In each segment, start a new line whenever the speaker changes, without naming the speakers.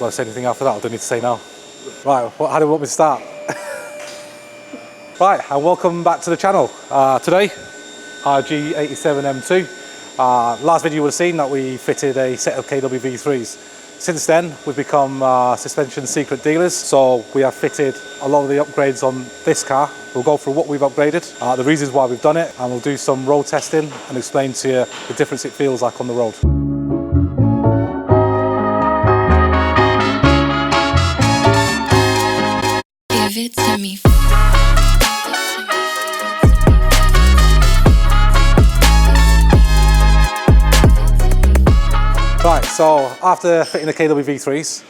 Do I say anything after that, or do I need to say now? Right, how do you want me to start? Right, and welcome back to the channel. Today, our G87 M2. Last video you would have seen that we fitted a set of KWV3s. Since then, we've become suspension secret dealers, so we have fitted a lot of the upgrades on this car. We'll go through what we've upgraded, the reasons why we've done it, and we'll do some road testing and explain to you the difference it feels like on the road.
Give it to me.
Right, so after fitting the KWV3s,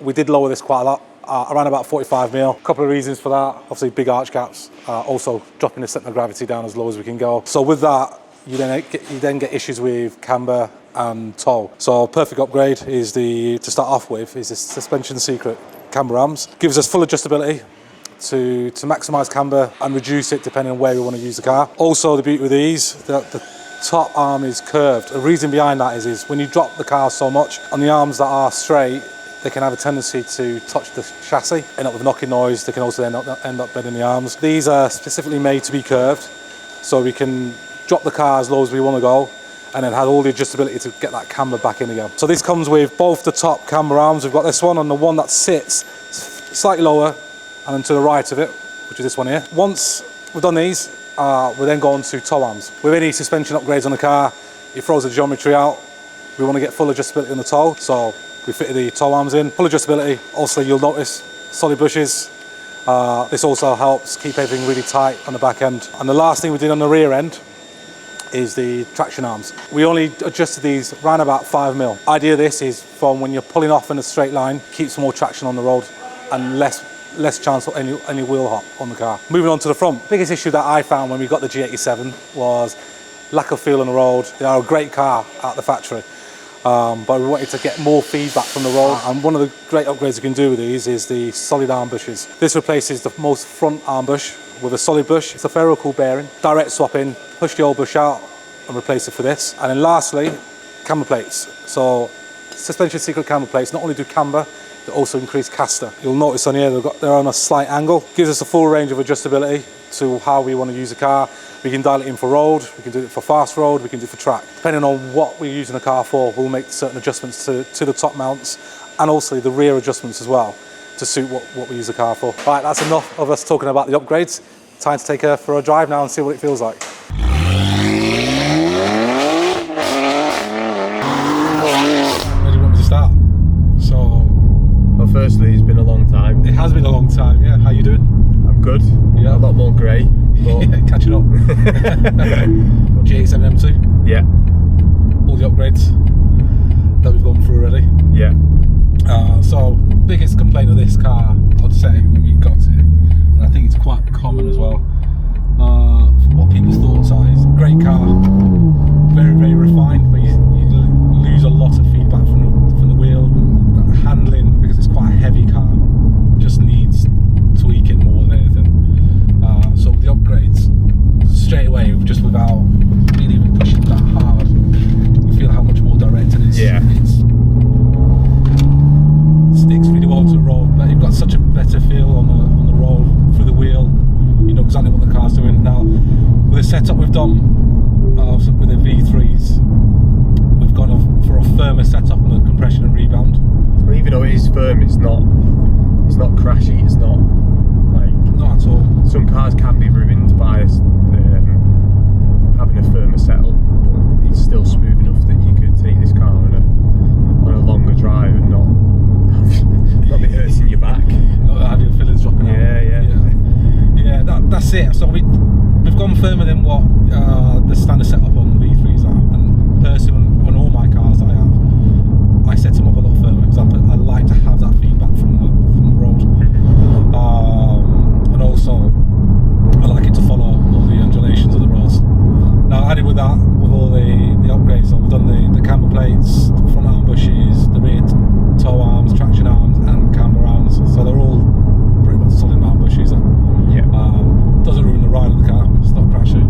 we did lower this quite a lot, around about 45mm. A couple of reasons for that, obviously big arch gaps, also dropping the centre of gravity down as low as we can go. So with that, you then get issues with camber and toe. So perfect upgrade is to start off with, is the suspension secret camber arms. Gives us full adjustability to maximise camber and reduce it depending on where we want to use the car. Also the beauty with these, the top arm is curved. The reason behind that is when you drop the car so much, on the arms that are straight, they can have a tendency to touch the chassis, end up with knocking noise. They can also end up bending the arms. These are specifically made to be curved, so we can drop the car as low as we want to go, and then have all the adjustability to get that camber back in again. So this comes with both the top camber arms. We've got this one and the one that sits slightly lower and then to the right of it, which is this one here. Once we've done these, we then go on to toe arms. With any suspension upgrades on the car, it throws the geometry out. We want to get full adjustability on the toe, so we fitted the toe arms in. Full adjustability. Also, you'll notice solid bushes. This also helps keep everything really tight on the back end. And the last thing we did on the rear end is the traction arms. We only adjusted these around about 5mm. Idea of this is from when you're pulling off in a straight line, keeps more traction on the road and less chance of any wheel hop on the car. Moving on to the front, biggest issue that I found when we got the G87 was lack of feel on the road. They are a great car at the factory, but we wanted to get more feedback from the road, and one of the great upgrades you can do with these is the solid arm bushes. This replaces the most front arm bush with a solid bush. It's a ferro-cooled bearing. Direct swap in, push the old bush out and replace it for this. And then lastly, camber plates. So suspension secret camber plates not only do camber, they also increase caster. You'll notice on here they're on a slight angle. Gives us a full range of adjustability to how we want to use the car. We can dial it in for road, we can do it for fast road, we can do it for track. Depending on what we're using the car for, we'll make certain adjustments to the top mounts and also the rear adjustments as well to suit what we use the car for. Right, that's enough of us talking about the upgrades. Time to take her for a drive now and see what it feels like. Where do you want me to start?
Well, firstly, it's been a long time.
It has been a long time, yeah. How you doing?
I'm good.
Yeah.
A lot more grey.
Yeah, catching up. G87 M2.
Yeah.
All the upgrades that we've gone through already.
Yeah.
So, biggest complaint of this car, I'd say, when we got it, and I think it's quite common as well, from what people's thoughts are, is a great car, very, very refined, but you lose a lot of feedback from the wheel, and handling, because it's quite a heavy car, just needs tweaking more than anything. So with the upgrades, straight away, just without really even pushing that hard, you feel how much more direct it is.
Yeah.
It sticks really well to the road, but you've got such a better feel on the road through the wheel. You know exactly what the car's doing. Now, with the setup we've done with the V3s, we've gone for a firmer setup on the compression and rebound.
Well, even though it is firm, it's not crashy. It's not like,
not at all.
Some cars can be ruined by having a firmer setup, but it's still smooth enough that you could take this car on a longer drive and not be hurting your back.
Not have your fillers dropping out. Yeah, that's it. So we've gone firmer than what the standard setup on V3s are, and personally on all my cars that I have, I set them up a lot firmer because I like to have that feedback from the road, and also I like it to follow all the undulations of the roads. Now, added with that, with all the upgrades, so we've done the camber plates, the front arm bushes, the rear toe arms, traction arms and camber arms, so they're all pretty much solid mount bushes. Doesn't ruin the ride of the car, it's not crashy,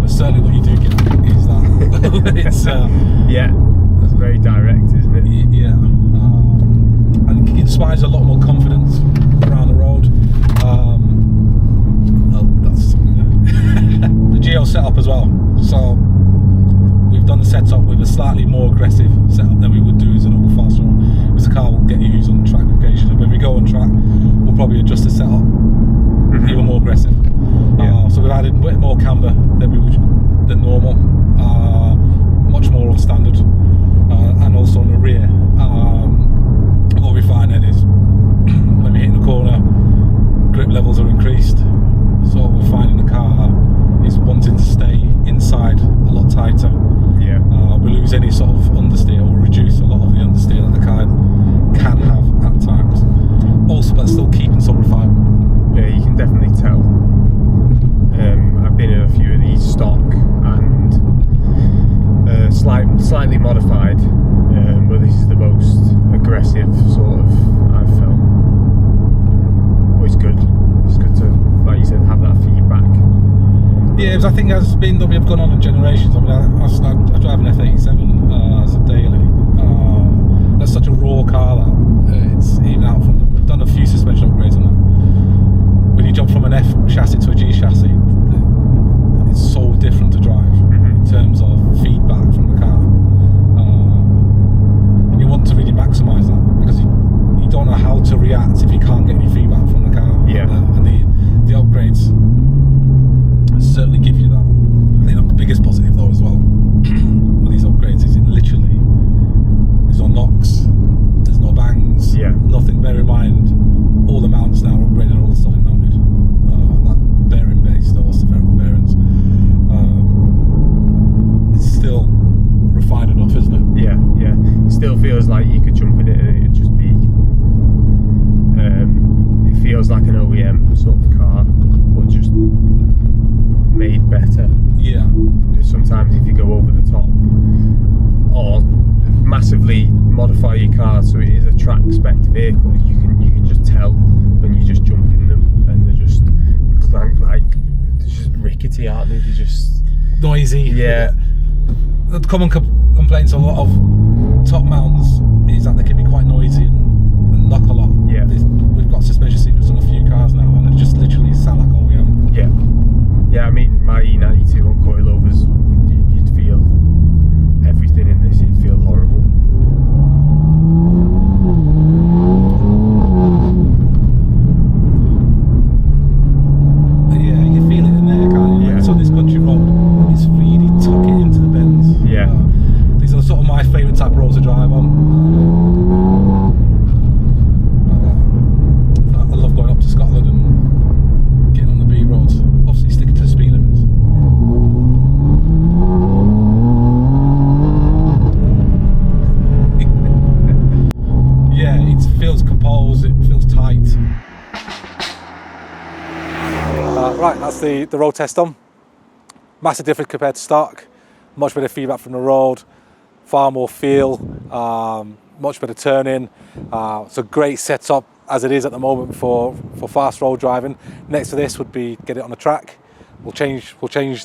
but certainly what you do get inspires a lot more confidence around the road. That's the geo setup as well. So we've done the setup with a slightly more aggressive setup than we would do as a normal fast road, because the car will get used on track occasionally. When we go on track, we'll probably adjust the setup even more aggressive. So we've added a bit more camber than normal, much more on standard, and also on the rear. What we find then is when we're hitting the corner, grip levels are increased. So what we're finding the car is wanting to stay inside a lot tighter.
Yeah.
We lose any sort of understeer, or reduce a lot of the understeer that the car can have at times. Also, but still keeping some refinement.
Yeah, you can definitely tell. I've been in a few of these stock and slightly modified, but this is the most aggressive sort of I've felt. But it's good. It's good to, like you said, have that feedback.
Yeah, because I think as BMW have gone on in generations. I mean, I drive an F87 as a daily. That's such a raw car that it's even out from. We've done a few suspension upgrades on that. When you jump from an F chassis to a G chassis, it's so different to drive in terms of feedback from the car. And you want to really maximise that, because you don't know how to react if you can't get any feedback from the car.
Yeah.
And the upgrades certainly give you that. I think the biggest positive though as well with these upgrades is it literally, there's no knocks, there's no bangs, nothing. Bear in mind, all the mounts now are upgraded, all solid mounted. That bearing base, though, spherical bearings, it's still refined enough, isn't it?
Yeah. It still feels like you could jump in it and it'd just be. It feels like an OEM sort of car, but just made better.
Yeah.
Sometimes if you go over the top or massively modify your car so it is a track spec vehicle, you can just tell when you just jump in them, and they're just they're just rickety, aren't they? They're just
Noisy.
Yeah.
The common complaints of a lot of top mounts is that they can be quite noisy and knock a lot.
Yeah.
We've got suspension secrets on a few cars now, and they just literally sound like OEM.
Yeah, I mean, my E92 on coilovers, you'd feel everything in this, you'd feel horrible.
Yeah, you feel it in there, can't you?
Yeah.
It's on this country road, it's really tucking into the bends.
Yeah.
These are sort of my favourite type of roads to drive on. I love going up to Scotland and getting on the B roads, obviously sticking to the speed limits. Yeah, it feels composed, it feels tight. Right, that's the road test done. Massive difference compared to stock. Much better feedback from the road, far more feel, much better turning. It's a great setup as it is at the moment for fast road driving. Next to this would be get it on the track. We'll change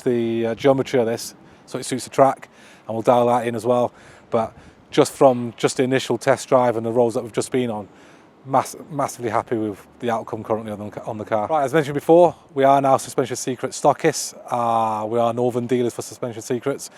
the geometry of this so it suits the track, and we'll dial that in as well. But just from the initial test drive and the roads that we've just been on, massively happy with the outcome currently on the car. Right, as mentioned before, we are now Suspension Secrets stockists. We are Northern dealers for Suspension Secrets.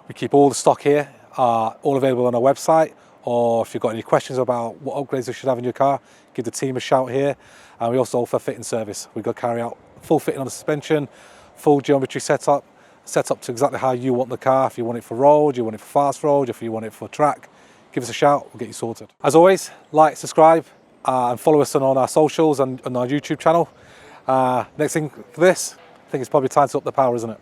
We keep all the stock here, all available on our website, or if you've got any questions about what upgrades you should have in your car, give the team a shout here. And we also offer fitting service. We go carry out full fitting on the suspension, full geometry setup to exactly how you want the car. If you want it for road, you want it for fast road, if you want it for track, give us a shout, we'll get you sorted. As always, like, subscribe, and follow us on all our socials and on our YouTube channel. Next thing for this, I think it's probably time to up the power, isn't it?